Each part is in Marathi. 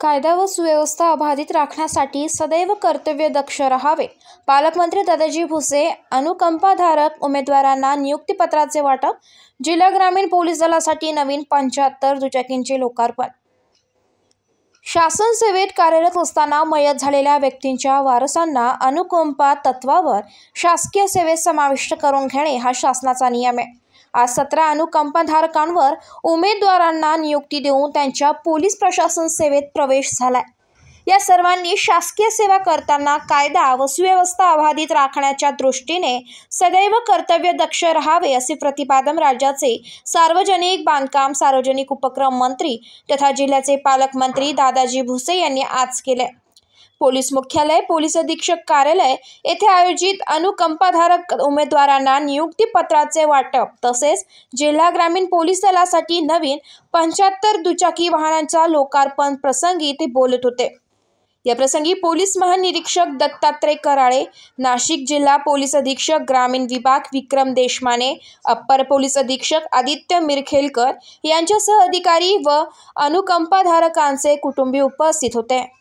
कायदा व सुव्यवस्था अबाधित राखण्यासाठी सदैव कर्तव्यदक्ष राहावे. पालकमंत्री दादाजी भुसे. अनुकंपाधारक उमेदवारांना नियुक्तीपत्राचे वाटप. जिल्हा ग्रामीण पोलीस दलासाठी नवीन 75 दुचाकींचे लोकार्पण. शासन सेवेत कार्यरत असताना मयत झालेल्या व्यक्तींच्या वारसांना अनुकंपा तत्वावर शासकीय सेवेत समाविष्ट करून घेणे हा शासनाचा नियम आहे. आज 17 अनुकंपाधारकांवर उमेदवारांना नियुक्ती देऊन त्यांच्या पोलीस प्रशासन सेवेत प्रवेश झालाय. या सर्वांनी शासकीय सेवा करताना कायदा व सुव्यवस्था अबाधित राखण्याच्या दृष्टीने सदैव कर्तव्यदक्ष राहावे असे प्रतिपादन राज्याचे सार्वजनिक बांधकाम सार्वजनिक उपक्रम मंत्री तथा जिल्ह्याचे पालकमंत्री दादाजी भुसे यांनी आज केले. पोलीस मुख्यालय पोलीस अधीक्षक कार्यालय येथे आयोजित अनुकंपाधारक उमेदवारांना नियुक्तीपत्राचे वाटप तसेच जिल्हा ग्रामीण पोलीस दलासाठी नवीन 75 दुचाकी वाहनांचा लोकार्पण प्रसंगी ते बोलत होते. या प्रसंगी पोलीस महानिरीक्षक दत्तात्रय कराळे, नाशिक जिल्हा पोलीस अधीक्षक ग्रामीण विभाग विक्रम देशमाने, अप्पर पोलीस अधीक्षक आदित्य मिरखेलकर यांच्यासह अधिकारी व अनुकंपाधारकांचे कुटुंबीय उपस्थित होते.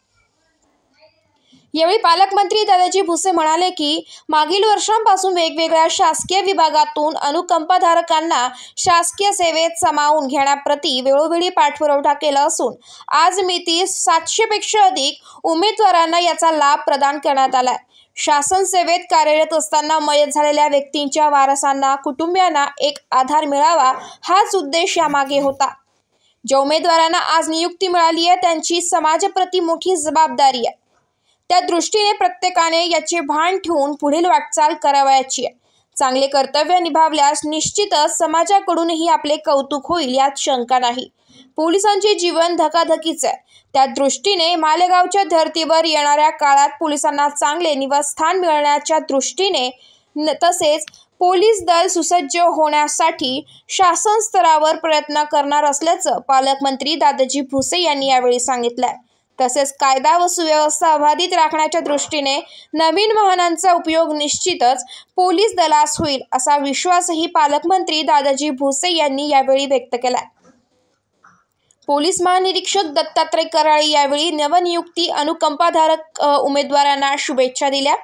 यावेळी पालकमंत्री दादाजी भुसे म्हणाले की मागील वर्षांपासून वेगवेगळ्या शासकीय विभागातून अनुकंपाधारकांना शासकीय सेवेत सामावून घेण्याप्रती वेळोवेळी पाठपुरावा केला असून आज मिती 700 पेक्षा अधिक उमेदवारांना याचा लाभ प्रदान करण्यात आला. शासन सेवेत कार्यरत असताना मयत झालेल्या व्यक्तींच्या वारसांना कुटुंबियांना एक आधार मिळावा हाच उद्देश यामागे होता. ज्या उमेदवारांना आज नियुक्ती मिळाली आहे त्यांची समाजाप्रती मोठी जबाबदारी आहे. त्या दृष्टीने प्रत्येकाने याचे भान ठेवून पुढील वाटचाल करावयाची आहे. चांगले कर्तव्य निभावल्यास निश्चितच समाजाकडूनही आपले कौतुक होईल यात शंका नाही. पोलिसांचे जीवन धकाधकीचे आहे. त्या दृष्टीने मालेगावच्या धर्तीवर येणाऱ्या काळात पोलिसांना चांगले निवासस्थान मिळण्याच्या दृष्टीने तसेच पोलीस दल सुसज्ज होण्यासाठी शासन स्तरावर प्रयत्न करणार असल्याचं पालकमंत्री दादाजी भुसे यांनी यावेळी सांगितलं. तसेच कायदा व सुव्यवस्था अबाधित राखण्याच्या दृष्टीने नवीन वाहनांचा उपयोग निश्चितच पोलीस दलास होईल असा विश्वासही पालकमंत्री दादाजी भुसे यांनी यावेळी व्यक्त केला. पोलीस महानिरीक्षक दत्तात्रय कराळे यावेळी नवनियुक्ती अनुकंपाधारक उमेदवारांना शुभेच्छा दिल्या.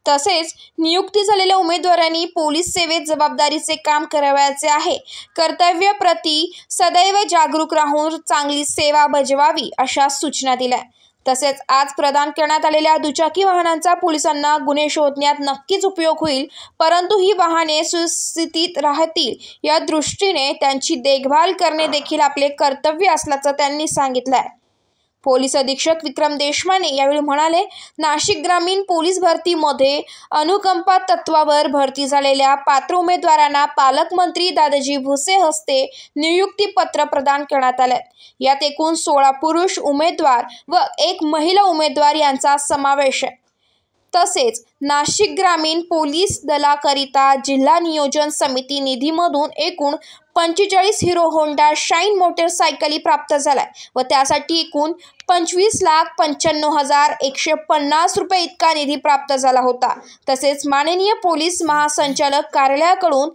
तसेच नियुक्ती झालेल्या उमेदवारांनी पोलीस सेवेत जबाबदारीचे काम करावयाचे आहे. कर्तव्याप्रती सदैव जागरूक राहून चांगली सेवा बजावावी अशा सूचना दिल्या. तसेच आज प्रदान करण्यात आलेल्या दुचाकी वाहनांचा पोलिसांना गुन्हे शोधण्यात नक्कीच उपयोग होईल, परंतु ही वाहने सुस्थितीत राहतील या दृष्टीने त्यांची देखभाल करणे देखील आपले कर्तव्य असल्याचं त्यांनी सांगितलं. पोलीस अधीक्षक विक्रम देशमाने यावेळी म्हणाले, नाशिक ग्रामीण पोलीस भरतीमध्ये अनुकंपा तत्वावर भरती झालेल्या पात्र उमेदवारांना पालकमंत्री दादाजी भुसे हस्ते नियुक्तीपत्र प्रदान करण्यात आले. यात एकूण 16 पुरुष उमेदवार व 1 महिला उमेदवार यांचा समावेश आहे. तसेच नाशिक ग्रामीण पोलीस दलाकरिता जिल्हा नियोजन समिती निधीमधून एकूण 45 हिरो होंडा शाईन मोटरसायकली प्राप्त झाल्या व त्यासाठी एकूण 25,95,150 रुपये इतका निधी प्राप्त झाला होता. तसेच माननीय पोलीस महासंचालक कार्यालयाकडून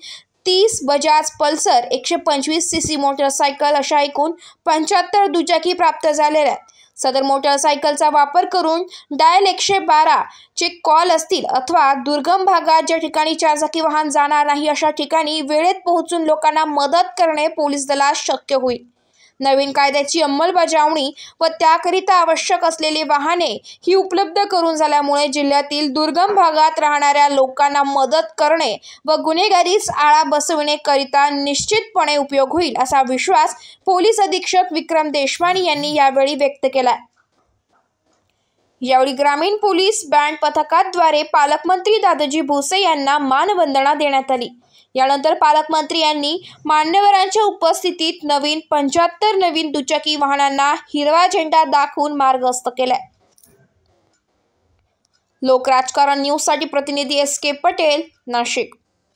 30 बजाज पल्सर 125 सीसी मोटरसायकल अशा एकूण 75 दुचाकी प्राप्त झालेल्या आहेत. सदर मोटरसायकलचा वापर करून डायल 112 चे कॉल असतील अथवा दुर्गम भागात ज्या ठिकाणी चारचाकी वाहन जाणार नाही अशा ठिकाणी वेळेत पोहोचून लोकांना मदत करणे पोलीस दलात शक्य होईल. नवीन कायद्याची अंमलबजावणी व त्याकरिता आवश्यक असलेली वाहने ही उपलब्ध करून झाल्यामुळे जिल्ह्यातील दुर्गम भागात राहणाऱ्या लोकांना मदत करणे व गुन्हेगारीस आळा बसविण्याकरिता निश्चितपणे उपयोग होईल असा विश्वास पोलीस अधीक्षक विक्रम देशमाने यांनी यावेळी व्यक्त केला. यावेळी ग्रामीण पोलीस बँड पथकाद्वारे पालकमंत्री दादाजी भुसे यांना मानवंदना देण्यात आली. यानंतर पालकमंत्री यांनी मान्यवरांच्या उपस्थितीत नवीन 75 नवीन दुचाकी वाहनांना हिरवा झेंडा दाखवून मार्गस्थ केलाय. लोकराजकारण न्यूजसाठी प्रतिनिधी SK पटेल, नाशिक.